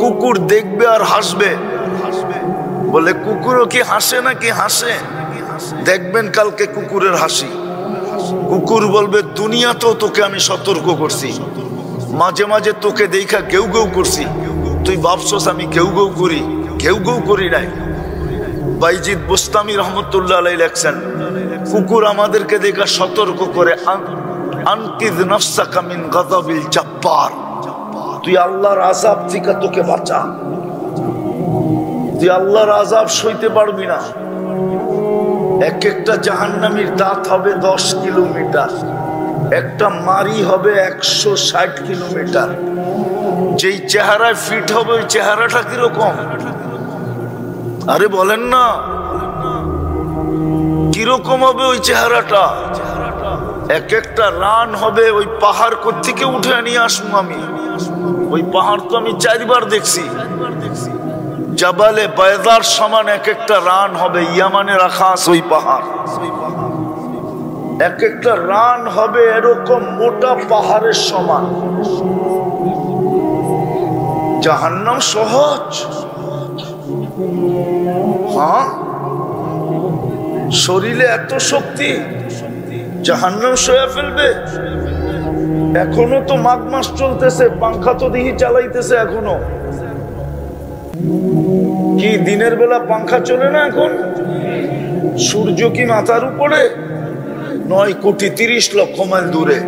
কুকুর দেখবে আর হাসবে। বলে কুকুরও কি হাসে নাকি? হাসে। দেখবেন কালকে কুকুরের হাসি। কুকুর বলবে দুনিয়াতেও তোকে আমি সতর্ক করছি, মাঝে মাঝে তোকে দেখা ঘেউ ঘেউ করছি, তুই ভাবছস আমি ঘেউ ঘেউ করি? ঘেউ ঘেউ করি নাই। বাইজিদ বুস্তামি রহমতুল্লাহ আলাইহি লেখছেন, কুকুর আমাদেরকে দেখা সতর্ক করে, আনকিদ নাফসাকা মিন গাযাবিল জাব্বার, তুই আল্লাহর আযাব থেকে তোকে বাঁচা, তুই আল্লাহর আযাব সইতে পারবি না। এক একটা জাহান্নামীর দাঁত হবে 10 কিলোমিটার, একটা মারি হবে 160 কিলোমিটার। যেই চেহারায় ফিট হবে ওই চেহারাটা কিরকম? আরে বলেন না, কিরকম হবে ওই চেহারাটা? এক একটা রান হবে, ওই পাহাড় কোত্থেকে উঠে নিয়ে আসবো আমি? ওই পাহাড় তো আমি 4 বার দেখছি। জাবালে বায়দার সমান এক একটা রান হবে, ইয়ামানে রাখা আছে ওই পাহাড়। এক একটা রান হবে এরকম মোটা পাহাড়ের সমান। জাহান্নাম সহজ? হ্যাঁ, শরীরে এত শক্তি, জাহান্নাম সয়ে ফেলবে। এখনো তো মাঘ মাস চলতেছে, পাংখা তো দিহি চালাইতেছে এখনো। কি দিনের বেলা পাংখা চলে না এখন? সূর্য কি মাথার উপরে? 9,30,00,000 মাইল দূরে।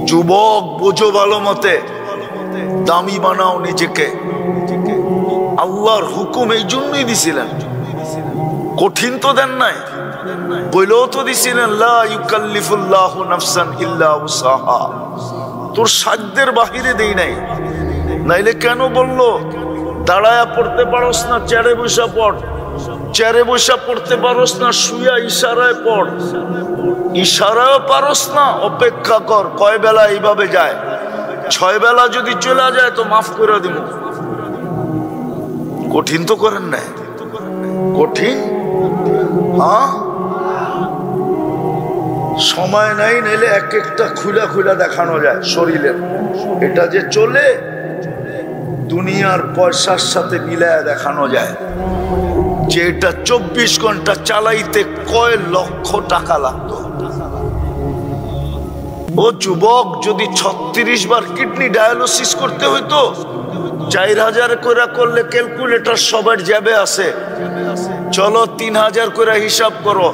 যুবক বোঝো ভালো মতে, দামি বানাও নিজেকে। আল্লাহর হুকুম এই জন্যই দিছিলেন, কঠিন তো দেন নাই। বইলেও তো দিছিলেন লা ইউকাল্লিফুল্লাহু নাফসান ইল্লা উসাহা, তোর সাধ্যের বাহিরে দেই নাই। নাইলে কেন বললো দাঁড়ায়া পড়তে পারোস না, চেয়ারে বসা পড়। চেয়ারে বসা পড়তে পারোস না, শুয়া ইশারায় পড়। ইশারায়ও পারোস না, অপেক্ষা কর কয় বেলা এইভাবে যায়। 6 বেলা যদি চলে যায় তো মাফ করে দিব। কঠিন তো করেন নাই? কঠিন? হ্যাঁ, সময় নাই, নাইলে এক একটা খুলা খুলা দেখানো যায় শরীরের। এটা যে চলে দুনিয়ার পয়সার সাথে মিলায় দেখানো যায় যে এটা 24 ঘন্টা চালাইতে কয় লক্ষ টাকা লাগতো। ও যুবক, যদি 36 বার কিডনি ডায়ালিসিস করতে হইতো, 4000 করে করলে ক্যালকুলেটর সবার জ্যাবে আছে, চলো 3000 করে হিসাব করো,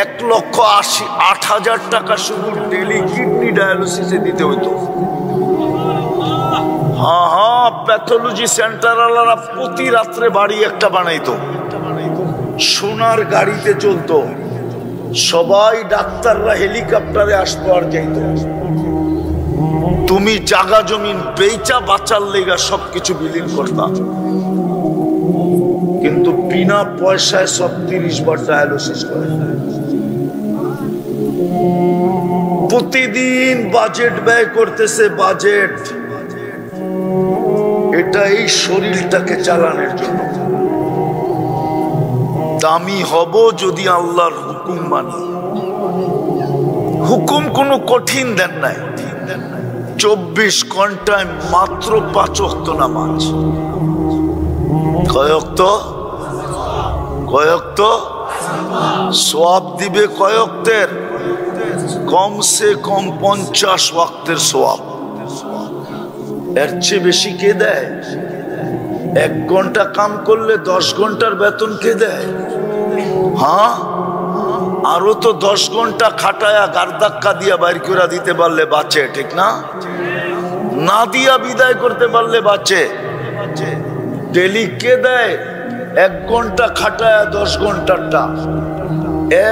1,80,000 টাকা শুধু ডেলি কিডনি ডায়ালিসিসে দিতে হইতো। হ্যাঁ হ্যাঁ, প্যাথোলজি সেন্টার আলারা প্রতি রাত্রে বাড়ি একটা বানাইতো, সোনার গাড়িতে চলতো, সবাই ডাক্তাররা হেলিকপ্টারে আসতো আর যাইতো। তুমি জাগা জমিন বেচা বাঁচার লেগা সবকিছু বিলীন করতাম, কিন্তু বিনা পয়সায় সব 30 বার ডায়ালিসিস করে। প্রতিদিন বাজেট ব্যয় করতেছে, বাজেট। এটা এই শরীরটাকে চালানোর জন্য। দামি হব যদি আল্লাহর হুকুম মানি। হুকুম কোনো কঠিন দেন নাই। 24 ঘন্টায় মাত্র 5 ওয়াক্ত নামাজ। কয় ওয়াক্ত? কয় ওয়াক্ত? সওয়াব দিবে কয় ওয়াক্তের? কমসে কম 50 ওয়াক্তের সওয়াব। এর চেয়ে বেশি কে দেয়? 1 ঘন্টা কাম করলে 10 ঘন্টার বেতন কে দেয়? হ্যাঁ, আরো তো 10 ঘন্টা খাটায়া গারদাক্কা দিয়া বাইর করে দিতে পারলে বাঁচে, ঠিক না? না দিয়া বিদায় করতে পারলে বাঁচে। ডেলি কে দেয়? 1 ঘন্টা খাটায়া 10 ঘন্টারটা।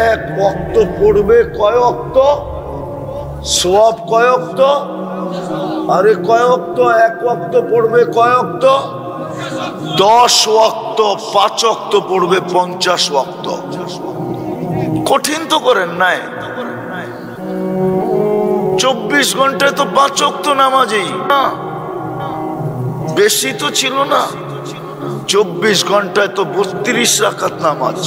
1 ওয়াক্ত পড়বে কয় ওয়াক্ত? সওয়াব কয় ওয়াক্ত? আরে কয় ওয়াক্ত? 1 ওয়াক্ত পড়বে কয় ওয়াক্ত? 10 ওয়াক্ত। 5 ওয়াক্ত পড়বে 50 ওয়াক্ত। কঠিন তো করেন নাই। 24 ঘন্টায় তো 5 ওয়াক্ত নামাজই না, বেশি তো ছিল না। 24 ঘন্টায় তো 32 রাকাত নামাজ,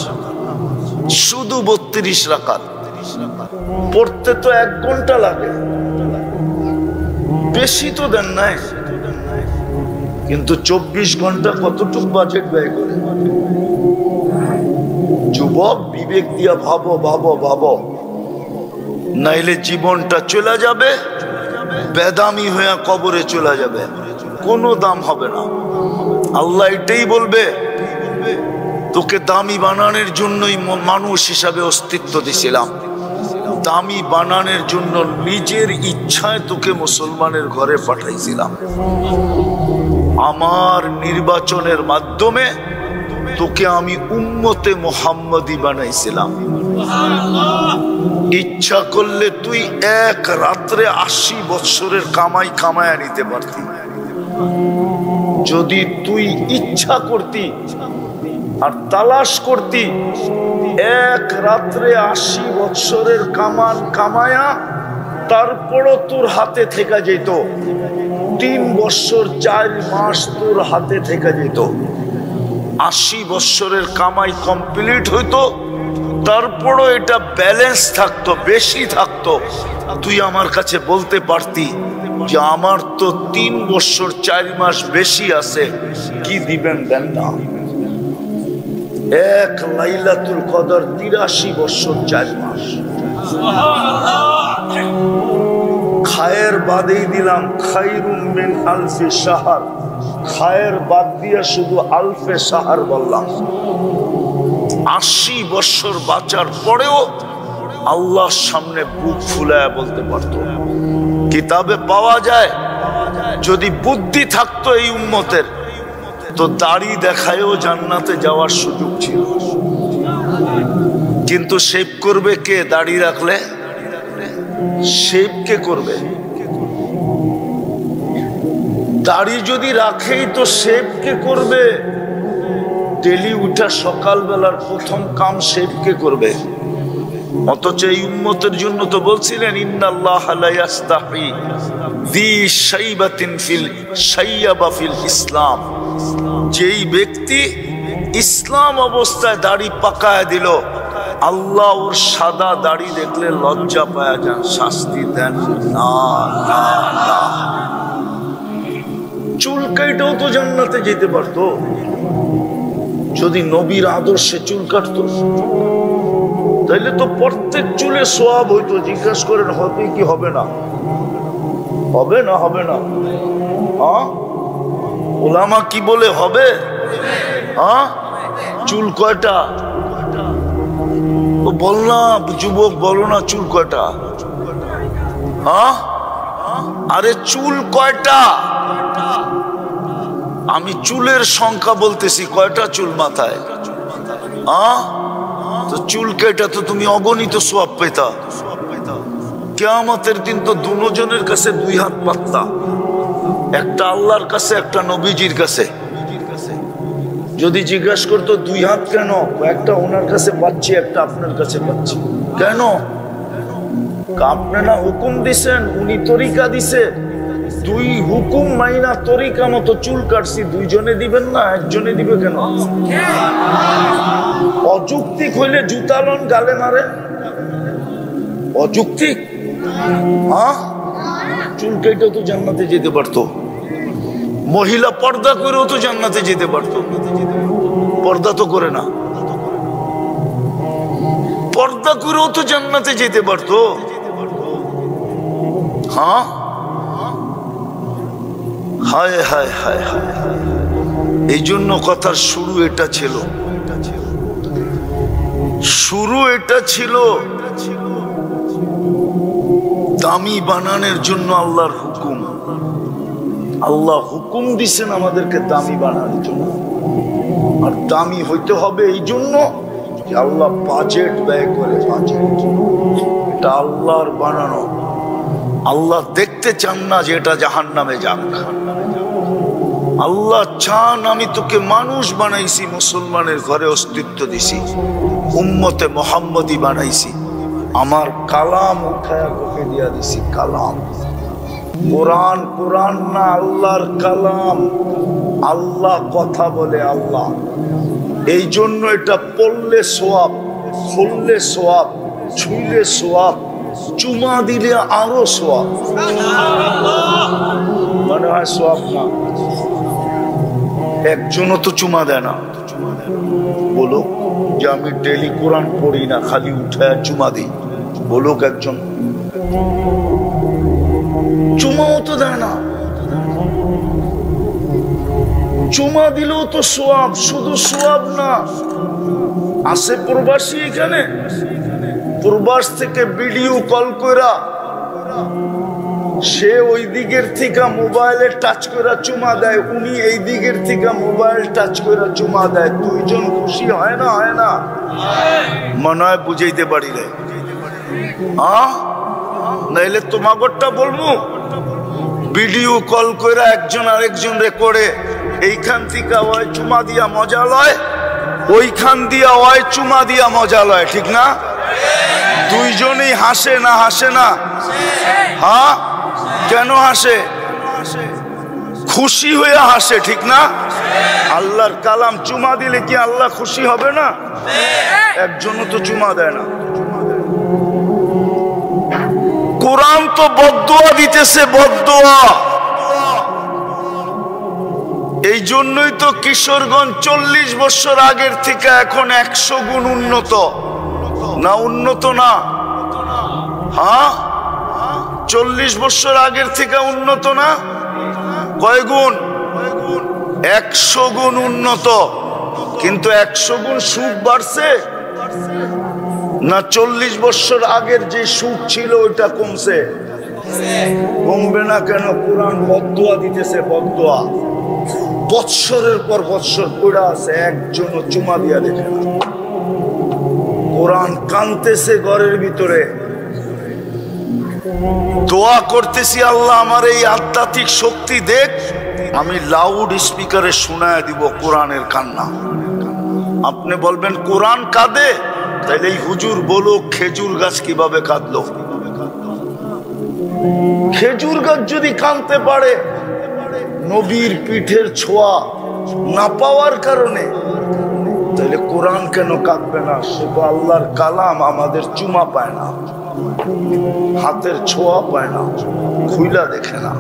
শুধু 32 রাকাত। পড়তে তো 1 ঘন্টা লাগে, বেশি তো দেন নাই। কিন্তু 24 ঘন্টা কতটুক বাজেট ব্যয় করে? যুবক, বিবেক দিয়া ভাবো ভাবো ভাবো, নাইলে জীবনটা চলে যাবে, বেদামি হয়ে কবরে চলে যাবে, কোনো দাম হবে না। আল্লাহ এটাই বলবে, তোকে দামি বানানোর জন্যই মানুষ হিসাবে অস্তিত্ব দিছিলাম, দামি বানানোর জন্য নিজের ইচ্ছায় তোকে মুসলমানের ঘরে পাঠাইছিলাম, আমার নির্বাচনের মাধ্যমে তোকে আমি উম্মতে মুহাম্মদী বানাইছিলাম। ইচ্ছা করলে তুই এক রাত্রে 80 বছরের কামাই কামায়া নিতে পারতি, যদি তুই ইচ্ছা করতি আর তালাশ করতি। এক রাত্রে 80 বছরের কামান কামায়া তারপরও তোর হাতে থেকে যেত, 3 বছর 4 মাস তোর হাতে থেকে যেত, 80 বছরের কামাই কমপ্লিট হইতো, তারপরও এটা ব্যালেন্স থাকতো, বেশি থাকতো। তুই আমার কাছে বলতে পারতি যে আমার তো 3 বছর 4 মাস বেশি আছে, কি দিবেন দেন না। এক লাইলাতুল কদর 83 বছর 4 মাস। খায়ের বাদেই দিলাম খায়রুম মিন আলফি শাহর, খায়ের বাদ দিয়ে শুধু আলফে শাহর বললাম। 80 বছর বাঁচার পরেও আল্লাহর সামনে বুক ফুলায় বলতে পারত। কিতাবে পাওয়া যায়, যদি বুদ্ধি থাকতো এই উম্মতের, তো দাড়ি দেখায়ও জান্নাতে যাওয়ার সুযোগ ছিল। কিন্তু শেভ করবে কে? দাড়ি রাখলে শেভ কে করবে? দাড়ি যদি রাখেই তো শেভ কে করবে? ডেলি উঠা সকালবেলার প্রথম কাম শেভ কে করবে? অথচ এই উম্মতের জন্য তো বলছিলেন, ইন্নাল্লাহা লা ইয়াস্তাহি যী শাইবাতিন ফিল শাইয়াবা ফিল ইসলাম। যেই ব্যক্তি ইসলাম অবস্থায় দাড়ি পাকায় দিল, আল্লাহ ওর সাদা দাড়ি দেখলে লজ্জা পায়া যান, শাস্তি দেন না। চুল কাটাও তো জান্নাতে যেতে পারতো, যদি নবীর আদর্শে চুল কাটতো, তাইলে তো প্রত্যেক চুলে সওয়াব হইতো। জিজ্ঞাসা করেন হবে কি হবে না? হবে না? হবে না? হ্যাঁ, ওলামা কি বলে হবে? হ্যাঁ, চুল কয়টা? ও বল না যুবক, বলো না চুল কয়টা? হ্যাঁ, আরে চুল কয়টা? আমি চুলের সংখ্যা বলতেছি, কয়টা চুল মাথায়? হ্যাঁ, তো চুল কেটে তো তুমি অগণিত সওয়াব পেতা। কিয়ামতের দিন তো দুজনের কাছে 2 হাত পাত্তা, একটা আল্লাহর কাছে, একটা নবীজির কাছে। যদি জিজ্ঞাসা করতো 2 হাত কেন? একটা ওনার কাছে পাচ্ছি, একটা আপনার কাছে পাচ্ছি। কেন? আপনি না হুকুম দিছেন, উনি তরিকা দিছে, 2 হুকুম মাইনা তরিকা মতো চুল কাটছি, 2 জনে দিবেন না, একজনে দিবে কেন? অযৌক্তিক হইলে জুতালন গালে মারে। অযৌক্তিক? হ্যাঁ, চুল কেটেও তো জান্নাতে যেতে পারতো। মহিলা পর্দা করেও তো জান্নাতে যেতে পারতো, পর্দা তো করে না। পর্দা করেও তো জান্নাতে যেতে পারতো। হ্যাঁ, হায় হায় হায় হায়। এই জন্য কথার শুরু এটা ছিল, শুরু এটা ছিল দামি বানানোর জন্য আল্লাহর হুকুম। আল্লাহ হুকুম দিছেন আমাদেরকে দামি বানানোর জন্য, আর দামি হইতে হবে এই জন্য যে আল্লাহ বাজেট ব্যয় করে। বাজেট এটা আল্লাহর বানানো। আল্লাহ দেখতে চান না যে এটা জাহান্নামে যাক। আল্লাহ চান আমি তোকে মানুষ বানাইছি, মুসলমানের ঘরে অস্তিত্ব দিছি, উম্মতে মুহাম্মদী বানাইছি, আমার কালাম উঠায়া তোকে দিয়া দিছি। কালাম কোরআন, কোরআন না আল্লাহর কালাম। আল্লাহ কথা বলে, আল্লাহ। এই জন্য এটা পড়লে সোয়াব, খুললে সোয়াব, ছুঁলে সোয়াব, চুমা দিলে আরো সোয়াব। মনে হয় সোয়াব না? একজনও তো চুমা দেয় না। বলো যে আমি ডেলি কোরআন পড়ি না, খালি উঠে চুমা দিই, বলুক একজন। চুমাও তো দেয় না। চুমা দিলেও তো সোয়াব, শুধু সোয়াব না, আসে প্রবাসী এখানে, প্রবাস থেকে ভিডিও কল কইরা সে ওই দিকের থেকে মোবাইলে টাচ করে চুমা দেয়, উনি এই দিকের থেকে মোবাইল টাচ করে চুমা দেয়, দুইজন খুশি হয় না? হয় না? মনে হয় বুঝাইতে পারি রে। নাইলে তোমাগরটা বলবো, ভিডিও কল করে একজন আরেকজন রে করে, এইখান থেকে ওই চুমা দিয়া মজা লয়, ওইখান দিয়া ওই চুমা দিয়া মজা লয়, ঠিক না? দুইজনই হাসে না? হাসে না? হ্যাঁ, কেন হাসে? খুশি হয়ে হাসে, ঠিক না? আল্লাহর কালাম চুমা দিলে কি আল্লাহ খুশি হবে না? একজনও তো চুমা দেয় না। কোরআন তো বদদুয়া দিতেছে, বদদুয়া। এই জন্যই তো কিশোরগঞ্জ 40 বছর আগের থেকে এখন 100 গুণ উন্নত। না উন্নত না? হ্যাঁ, 40 বছর আগের থেকে উন্নত না? কয় গুণ? 100 গুণ উন্নত। কিন্তু 100 গুণ সুখ বাড়ছে না 40 বছর আগের যে সুখ ছিল ওইটা কমছে? কমবে না কেন? কোরআন বদদুয়া দিতেছে, বদদুয়া। বৎসরের পর বৎসর পড়া আছে, একজনও চুমা দিয়া দেখে না। কোরআন কানতেছে ঘরের ভিতরে, দোয়া করতেছি আল্লাহ আমার এই আধ্যাত্মিক শক্তি দেখ, আমি লাউড স্পিকারে শোনায় দিব কোরআনের কান্না। আপনি বলবেন কোরআন কাঁদে, তাইলে এই হুজুর বলো খেজুর গাছ কিভাবে কাঁদলো? খেজুর গাছ যদি কাঁদতে পারে নবীর পিঠের ছোঁয়া না পাওয়ার কারণে, তাহলে কোরআন কেন কাঁদবে না? সে তো আল্লাহর কালাম, আমাদের চুমা পায় না, হাতের ছোঁয়া পায় না, খুইলা দেখে না।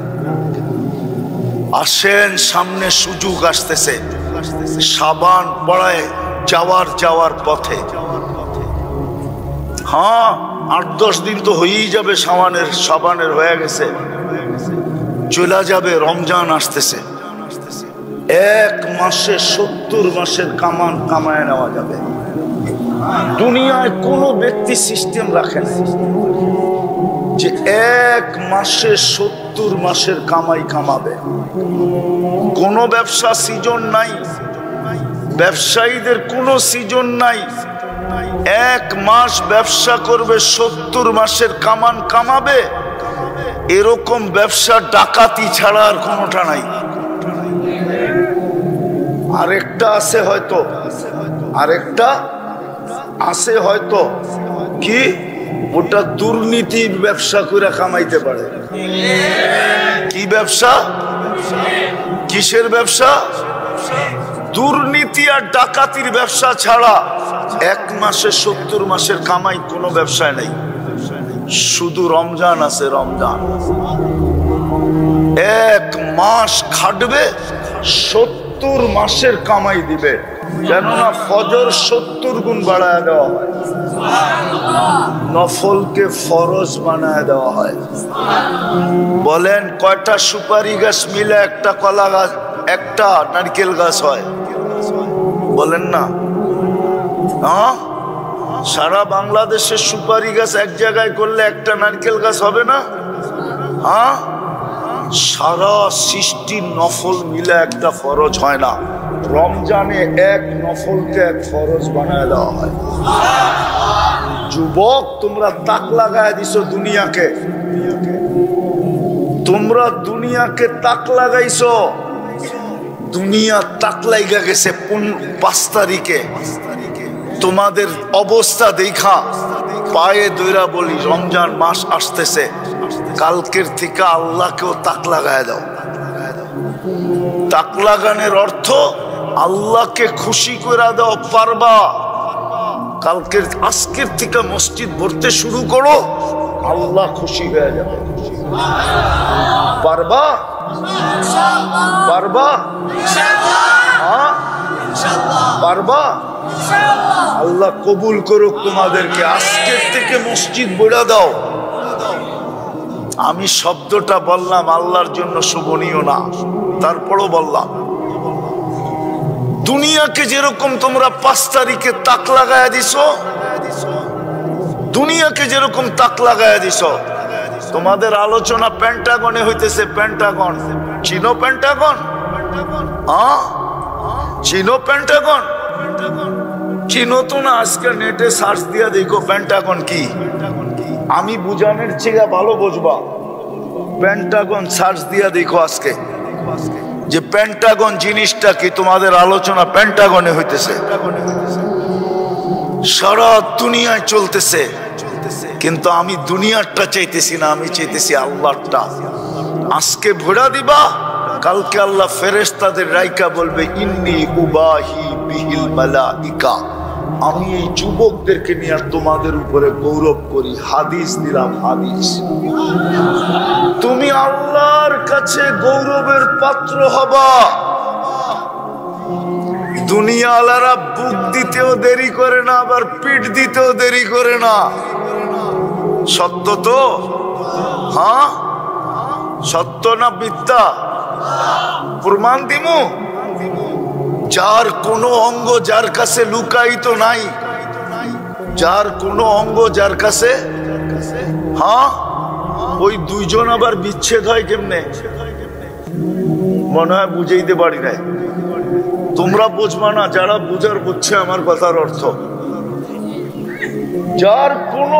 আসেন, সামনে সুযোগ আসতেছে, সাবান পড়ায় যাওয়ার পথে। হ্যাঁ, 8-10 দিন তো হয়েই যাবে, সাবানের হয়ে গেছে, চলে যাবে। রমজান আসতেছে, 1 মাসে 70 মাসের কামান কামায় নেওয়া যাবে। দুনিয়ায় কোনো ব্যক্তি সিস্টেম রাখে না যে 1 মাসে 70 মাসের কামাই কামাবে। কোনো ব্যবসা সিজন নাই, ব্যবসায়ীদের কোনো সিজন নাই। 1 মাস ব্যবসা করবে, 70 মাসের কামান কামাবে, এরকম ব্যবসা ডাকাতি ছাড়া আর কোনোটা নাই। আরেকটা আছে হয়তো, আরেকটা আছে হয়তো, কি ওটা দুর্নীতির ব্যবসা করে কামাইতে পারে। কি ব্যবসা? কিসের ব্যবসা? দুর্নীতি আর ডাকাতির ব্যবসা ছাড়া 1 মাসে 70 মাসের কামাই কোনো ব্যবসায় নেই। শুধু রমজান আছে, রমজান 1 মাস খাটবে, 70 মাসের কামাই দিবে। কেননা ফজর 70 গুণ বাড়ায় দেওয়া হয়, নফলকে ফরজ বানায় দেওয়া হয়। বলেন কয়টা সুপারি গাছ মিলে একটা কলা গাছ, একটা নারকেল গাছ হয়? বলেন না? হ্যাঁ, সারা বাংলাদেশে সুপারি গাছ এক জায়গায় করলে একটা নারকেল গাছ হবে না? হ্যাঁ, সারা সৃষ্টির নফল মিলে একটা ফরজ হয় না। রমজানে 1 নফলকে 1 ফরজ বানায় দেওয়া হয়। যুবক, তোমরা তাক লাগায় দিছো দুনিয়াকে, তোমরা দুনিয়াকে তাক লাগাইছো। দুনিয়া তাক লাগা গেছে 5 তারিখে। তোমাদের অবস্থা দেখা পায়ে দইরা বলি, রমজান মাস আসতেছে, কালকের থেকে আল্লাহকেও তাক লাগায় দাও। তাক লাগানোর অর্থ আল্লাহকে খুশি করে দাও। পারবা? কালকের আজকের থেকে মসজিদ ভরতে শুরু করো, আল্লাহ খুশি হয়ে যাবে। পারবা? পারবা? পারবা? আল্লাহ কবুল করুক তোমাদেরকে। আজকের থেকে মসজিদ বইলা দাও। আমি শব্দটা বললাম আল্লাহর জন্য শোভনীয় না, তারপরও বললাম। দুনিয়াকে যেরকম তোমরা 5 তারিখে তাক লাগায়া দিছো, দুনিয়াকে যেরকম তাক লাগায়া দিছো, তোমাদের আলোচনা পেন্টাগনে হইতেছে। পেন্টাগন চিনো? পেন্টাগন চিনো? পেন্টাগন চিনো তো না? আজকে নেটে সার্চ দিয়া দেখো পেন্টাগন কি। আমি বুঝানোর চেয়ে ভালো বুঝবা। পেন্টাগন সার্চ দিয়া দেখো আজকে যে পেন্টাগন জিনিসটা কি। তোমাদের আলোচনা পেন্টাগনে হইতেছে, সারা দুনিয়ায় চলতেছে। কিন্তু আমি দুনিয়ারটা চাইতেছি না, আমি চাইতেছি আল্লাহরটা। আজকে ভোড়া দিবা, কালকে আল্লাহ ফেরেশতাদের রাইকা বলবে ইন্নী উবাহি বিহিল মালাইকা। আমি এই যুবকদেরকে নিয়ে তোমাদের উপরে গৌরব করি। হাদিস দিলাম, হাদিস। তুমি আল্লাহর কাছে গৌরবের পাত্র হবা। দুনিয়াওয়ালারা বুক দিতেও দেরি করে না, আবার পিঠ দিতেও দেরি করে না। সত্য তো? হ্যাঁ, সত্য না মিথ্যা? প্রমাণ দিমু। যার কোনো অঙ্গ যার কাছে লুকায়িত নাই, যার কোনো অঙ্গ যার কাছে, হ্যাঁ, ওই দুইজন আবার বিচ্ছেদ হয় কেমনে? মনে হয় বুঝাইতে পারি নাই। তোমরা বুঝবা না, যারা বুঝার বুঝছে আমার কথার অর্থ। যার কোনো